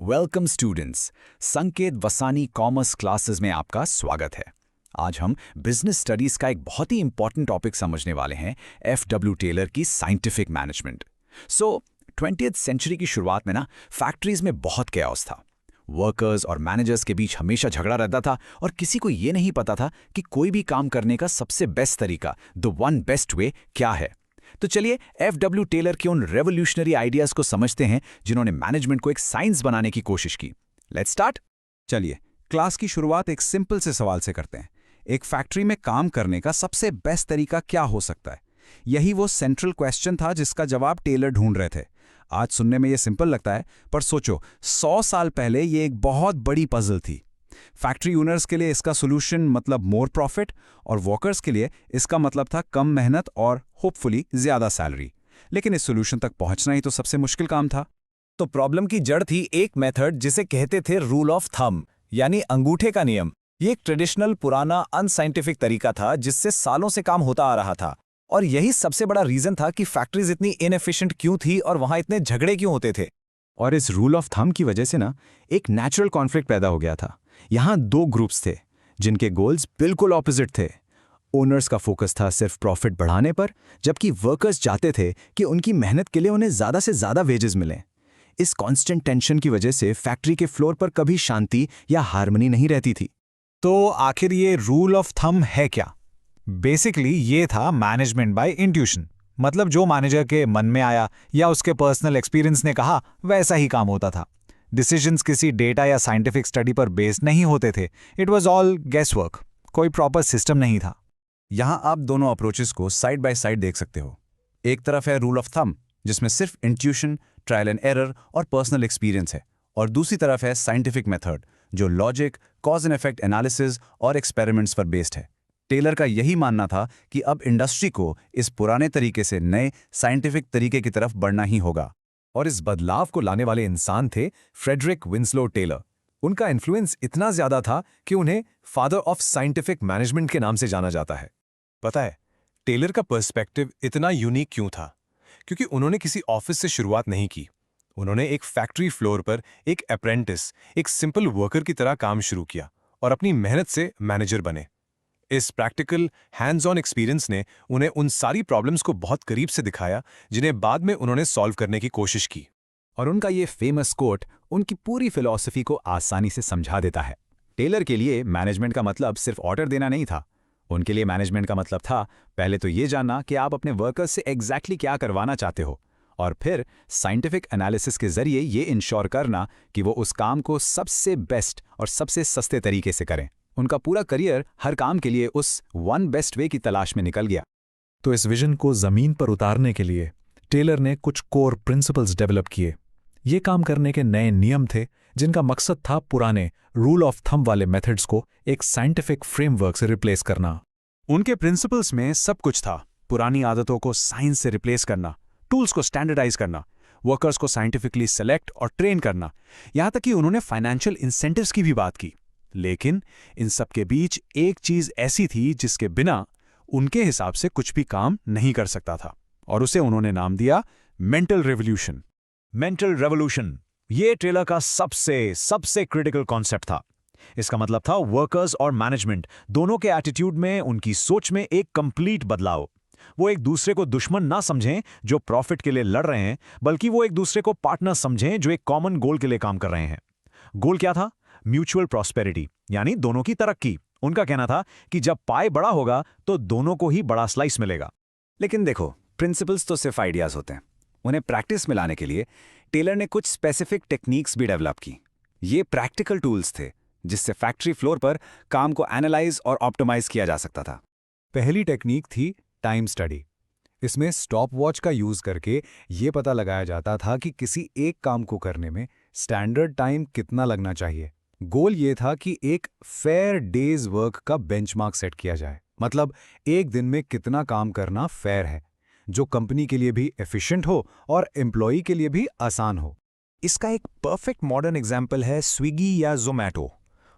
Welcome students. संकेत वसानी commerce classes में आपका स्वागत है। आज हम बिजनेस स्टडीज का एक बहुत ही इंपॉर्टेंट टॉपिक समझने वाले हैं, एफ.डब्ल्यू. टेलर की साइंटिफिक मैनेजमेंट। 20th सेंचुरी की शुरुआत में फैक्ट्रीज में बहुत कैओस था। वर्कर्स और मैनेजर्स के बीच हमेशा झगड़ा रहता था और किसी को ये नहीं पता था कि कोई भी काम करने का सबसे बेस्ट तरीका, द वन बेस्ट वे, क्या है। तो चलिए एफ.डब्ल्यू. टेलर के उन रेवोल्यूशनरी आइडियाज को समझते हैं जिन्होंने मैनेजमेंट को एक साइंस बनाने की कोशिश की। Let's start. चलिए क्लास की शुरुआत एक सिंपल से सवाल से करते हैं। एक फैक्ट्री में काम करने का सबसे बेस्ट तरीका क्या हो सकता है? यही वो सेंट्रल क्वेश्चन था जिसका जवाब टेलर ढूंढ रहे थे। आज सुनने में ये सिंपल लगता है, पर सोचो 100 साल पहले ये एक बहुत बड़ी पजल थी। फैक्ट्री ओनर्स के लिए इसका सोल्यूशन मतलब मोर प्रॉफिट, और वर्कर्स के लिए इसका मतलब था कम मेहनत और होपफुली ज्यादा सैलरी। लेकिन इस सोल्यूशन तक पहुंचना ही तो सबसे मुश्किल काम था। तो प्रॉब्लम की जड़ थी एक मेथड जिसे कहते थे रूल ऑफ थंब, यानी अंगूठे का नियम। ये एक ट्रेडिशनल पुराना अनसाइंटिफिक तरीका था जिससे सालों से काम होता आ रहा था, और यही सबसे बड़ा रीजन था कि फैक्ट्रीज इतनी इनएफिशिएंट क्यों थी और वहां इतने झगड़े क्यों होते थे। और इस रूल ऑफ थंब की वजह से एक नेचुरल कॉन्फ्लिक्ट पैदा हो गया था। यहाँ दो ग्रुप्स थे जिनके गोल्स बिल्कुल ऑपोजिट थे। ओनर्स का फोकस था सिर्फ प्रॉफिट बढ़ाने पर, जबकि वर्कर्स चाहते थे कि उनकी मेहनत के लिए उन्हें ज्यादा से ज्यादा वेजेस मिलें। इस कांस्टेंट टेंशन की वजह से फैक्ट्री के फ्लोर पर कभी शांति या हार्मनी नहीं रहती थी। तो आखिर ये रूल ऑफ थंब है क्या? बेसिकली ये था मैनेजमेंट बाय इंट्यूशन, मतलब जो मैनेजर के मन में आया या उसके पर्सनल एक्सपीरियंस ने कहा वैसा ही काम होता था। डिसीजंस किसी डेटा या साइंटिफिक स्टडी पर बेस्ड नहीं होते थे। It was all guess work, कोई प्रॉपर सिस्टम नहीं था। यहाँ आप दोनों अप्रोचेस को साइड बाय साइड देख सकते हो। एक तरफ है रूल ऑफ थंब जिसमें सिर्फ इंट्यूशन, ट्रायल एंड एरर और पर्सनल एक्सपीरियंस है, और दूसरी तरफ है साइंटिफिक मेथड जो logic, cause and effect analysis और एक्सपेरिमेंट्स पर बेस्ड है। टेलर का यही मानना था कि अब इंडस्ट्री को इस पुराने तरीके से नए साइंटिफिक तरीके की तरफ बढ़ना ही होगा। और इस बदलाव को लाने वाले इंसान थे फ्रेडरिक विंस्लो टेलर। उनका इन्फ्लुएंस इतना ज्यादा था कि उन्हें फादर ऑफ साइंटिफिक मैनेजमेंट के नाम से जाना जाता है। पता है टेलर का पर्सपेक्टिव इतना यूनिक क्यों था? क्योंकि उन्होंने किसी ऑफिस से शुरुआत नहीं की। उन्होंने एक फैक्ट्री फ्लोर पर एक अप्रेंटिस, एक सिंपल वर्कर की तरह काम शुरू किया और अपनी मेहनत से मैनेजर बने। इस प्रैक्टिकल हैंड्स ऑन एक्सपीरियंस ने उन्हें उन सारी प्रॉब्लम्स को बहुत करीब से दिखाया जिन्हें बाद में उन्होंने सॉल्व करने की कोशिश की। और उनका ये फेमस कोट उनकी पूरी फिलॉसफी को आसानी से समझा देता है। टेलर के लिए मैनेजमेंट का मतलब सिर्फ ऑर्डर देना नहीं था। उनके लिए मैनेजमेंट का मतलब था पहले तो ये जानना कि आप अपने वर्कर्स से एग्जैक्टली क्या करवाना चाहते हो, और फिर साइंटिफिक एनालिसिस के जरिए ये इंश्योर करना कि वो उस काम को सबसे बेस्ट और सबसे सस्ते तरीके से करें। उनका पूरा करियर हर काम के लिए उस वन बेस्ट वे की तलाश में निकल गया। तो इस विजन को जमीन पर उतारने के लिए टेलर ने कुछ कोर प्रिंसिपल्स डेवलप किए। ये काम करने के नए नियम थे जिनका मकसद था पुराने रूल ऑफ थंब वाले मेथड्स को एक साइंटिफिक फ्रेमवर्क से रिप्लेस करना। उनके प्रिंसिपल्स में सब कुछ था। पुरानी आदतों को साइंस से रिप्लेस करना, टूल्स को स्टैंडर्डाइज करना, वर्कर्स को साइंटिफिकली सेलेक्ट और ट्रेन करना, यहाँ तक कि उन्होंने फाइनेंशियल इंसेंटिव्स की भी बात की। लेकिन इन सब के बीच एक चीज ऐसी थी जिसके बिना उनके हिसाब से कुछ भी काम नहीं कर सकता था, और उसे उन्होंने नाम दिया मेंटल रेवोल्यूशन। मेंटल रेवोल्यूशन ये टेलर का सबसे क्रिटिकल कॉन्सेप्ट था। इसका मतलब था वर्कर्स और मैनेजमेंट दोनों के एटीट्यूड में, उनकी सोच में एक कंप्लीट बदलाव। वो एक दूसरे को दुश्मन ना समझें जो प्रॉफिट के लिए लड़ रहे हैं, बल्कि वो एक दूसरे को पार्टनर समझें जो एक कॉमन गोल के लिए काम कर रहे हैं। गोल क्या था? म्यूचुअल प्रॉस्पेरिटी, यानी दोनों की तरक्की। उनका कहना था कि जब पाई बड़ा होगा तो दोनों को ही बड़ा स्लाइस मिलेगा। लेकिन देखो, प्रिंसिपल्स तो सिर्फ आइडियाज होते हैं। उन्हें प्रैक्टिस में लाने के लिए टेलर ने कुछ स्पेसिफिक टेक्निक्स भी डेवलप की। ये प्रैक्टिकल टूल्स थे जिससे फैक्ट्री फ्लोर पर काम को एनालाइज और ऑप्टिमाइज किया जा सकता था। पहली टेक्निक थी टाइम स्टडी। इसमें स्टॉप वॉच का यूज करके ये पता लगाया जाता था कि किसी एक काम को करने में स्टैंडर्ड टाइम कितना लगना चाहिए। गोल ये था कि एक फेयर डेज वर्क का बेंचमार्क सेट किया जाए, मतलब एक दिन में कितना काम करना फेयर है, जो कंपनी के लिए भी एफिशिएंट हो और एम्प्लॉई के लिए भी आसान हो। इसका एक परफेक्ट मॉडर्न एग्जाम्पल है स्विगी या जोमैटो।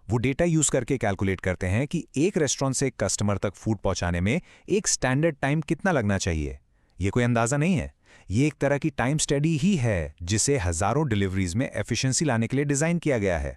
वो डेटा यूज करके कैलकुलेट करते हैं कि एक रेस्टोरेंट से कस्टमर तक फूड पहुंचाने में एक स्टैंडर्ड टाइम कितना लगना चाहिए। ये कोई अंदाजा नहीं है, ये एक तरह की टाइम स्टडी ही है जिसे हजारों डिलीवरीज में एफिशिएंसी लाने के लिए डिजाइन किया गया है।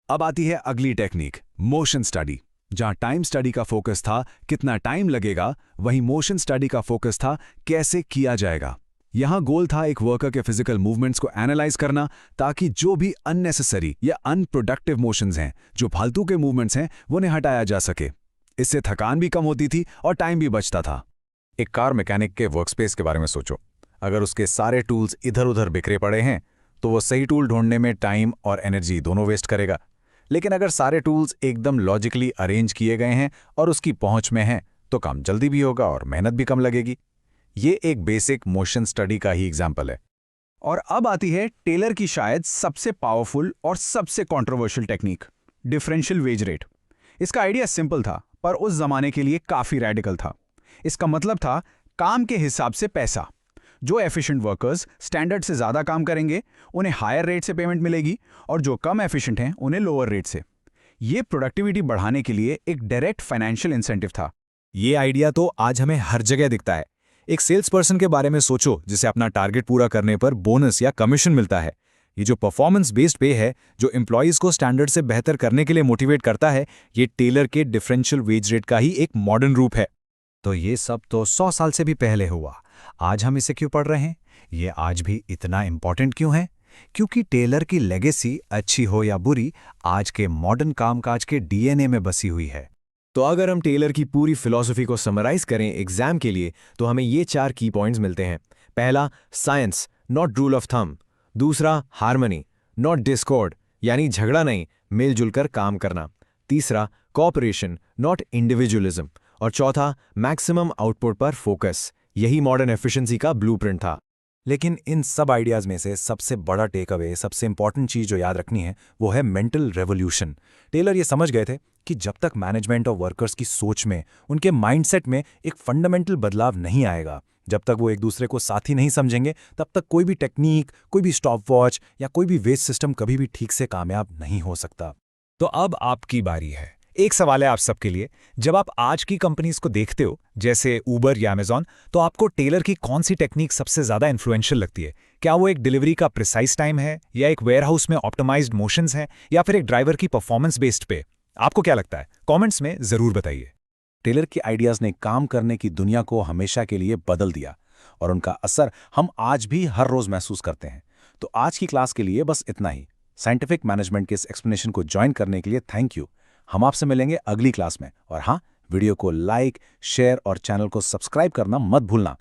अब आती है अगली टेक्निक, मोशन स्टडी। जहां टाइम स्टडी का फोकस था कितना टाइम लगेगा, वहीं मोशन स्टडी का फोकस था कैसे किया जाएगा। यहां गोल था एक वर्कर के फिजिकल मूवमेंट्स को एनालाइज करना, ताकि जो भी अननेसेसरी या अनप्रोडक्टिव मोशंस हैं, जो फालतू के मूवमेंट्स हैं, उन्हें हटाया जा सके। इससे थकान भी कम होती थी और टाइम भी बचता था। एक कार मैकेनिक के वर्कस्पेस के बारे में सोचो। अगर उसके सारे टूल्स इधर उधर बिखरे पड़े हैं तो वो सही टूल ढूंढने में टाइम और एनर्जी दोनों वेस्ट करेगा। लेकिन अगर सारे टूल्स एकदम लॉजिकली अरेंज किए गए हैं और उसकी पहुंच में हैं तो काम जल्दी भी होगा और मेहनत भी कम लगेगी। ये एक बेसिक मोशन स्टडी का ही एग्जाम्पल है। और अब आती है टेलर की शायद सबसे पावरफुल और सबसे controversial technique, differential wage rate. इसका आइडिया सिंपल था पर उस जमाने के लिए काफी रेडिकल था। इसका मतलब था काम के हिसाब से पैसा। जो एफिशिएंट वर्कर्स स्टैंडर्ड से ज़्यादा काम करेंगे उन्हें हायर रेट से पेमेंट मिलेगी और जो कम एफिशिएंट हैं उन्हें लोअर रेट से। ये प्रोडक्टिविटी बढ़ाने के लिए एक डायरेक्ट फाइनेंशियल इंसेंटिव था। ये आइडिया तो आज हमें हर जगह दिखता है। एक सेल्स पर्सन के बारे में सोचो जिसे अपना टारगेट पूरा करने पर बोनस या कमीशन मिलता है। ये जो परफॉर्मेंस बेस्ड पे है, जो एम्प्लॉयज़ को स्टैंडर्ड से बेहतर करने के लिए मोटिवेट करता है, ये टेलर के डिफरेंशियल वेज रेट का ही एक मॉडर्न रूप है। तो ये सब तो 100 साल से भी पहले हुआ। आज हम इसे क्यों पढ़ रहे हैं? ये आज भी इतना इंपॉर्टेंट क्यों है? क्योंकि टेलर की लेगेसी, अच्छी हो या बुरी, आज के मॉडर्न कामकाज के डीएनए में बसी हुई है। तो अगर हम टेलर की पूरी फिलॉसफी को समराइज करें एग्जाम के लिए, तो हमें ये 4 की पॉइंट्स मिलते हैं। पहला, science not rule of thumb. दूसरा, हार्मनी नॉट डिस्कॉर्ड, यानी झगड़ा नहीं, मिलजुल कर काम करना। तीसरा, कोऑपरेशन नॉट इंडिविजुअलिज्म। और चौथा, मैक्सिमम आउटपुट पर फोकस। यही मॉडर्न एफिशिएंसी का ब्लूप्रिंट था। लेकिन इन सब आइडियाज़ में से सबसे बड़ा टेक अवे, सबसे इंपॉर्टेंट चीज़ जो याद रखनी है वो है मेंटल रेवोल्यूशन। टेलर ये समझ गए थे कि जब तक मैनेजमेंट और वर्कर्स की सोच में, उनके माइंडसेट में एक फंडामेंटल बदलाव नहीं आएगा, जब तक वो एक दूसरे को साथी नहीं समझेंगे, तब तक कोई भी टेक्निक, कोई भी स्टॉप वॉच या कोई भी वेज सिस्टम कभी भी ठीक से कामयाब नहीं हो सकता। तो अब आपकी बारी है। एक सवाल है आप सबके लिए, जब आप आज की कंपनीज को देखते हो जैसे उबर या अमेजॉन, तो आपको टेलर की कौन सी टेक्निक सबसे ज्यादा इन्फ्लुएंशियल लगती है? क्या वो एक डिलीवरी का प्रिसाइज टाइम है, या एक वेयरहाउस में ऑप्टिमाइज्ड मोशंस है, या फिर एक ड्राइवर की परफॉर्मेंस बेस्ड पे? आपको क्या लगता है? कमेंट्स में जरूर बताइए। टेलर के आइडियाज ने काम करने की दुनिया को हमेशा के लिए बदल दिया और उनका असर हम आज भी हर रोज महसूस करते हैं। तो आज की क्लास के लिए बस इतना ही। साइंटिफिक मैनेजमेंट के इस एक्सप्लेनेशन को ज्वाइन करने के लिए थैंक यू। हम आपसे मिलेंगे अगली क्लास में। और हाँ, वीडियो को लाइक, शेयर और चैनल को सब्सक्राइब करना मत भूलना।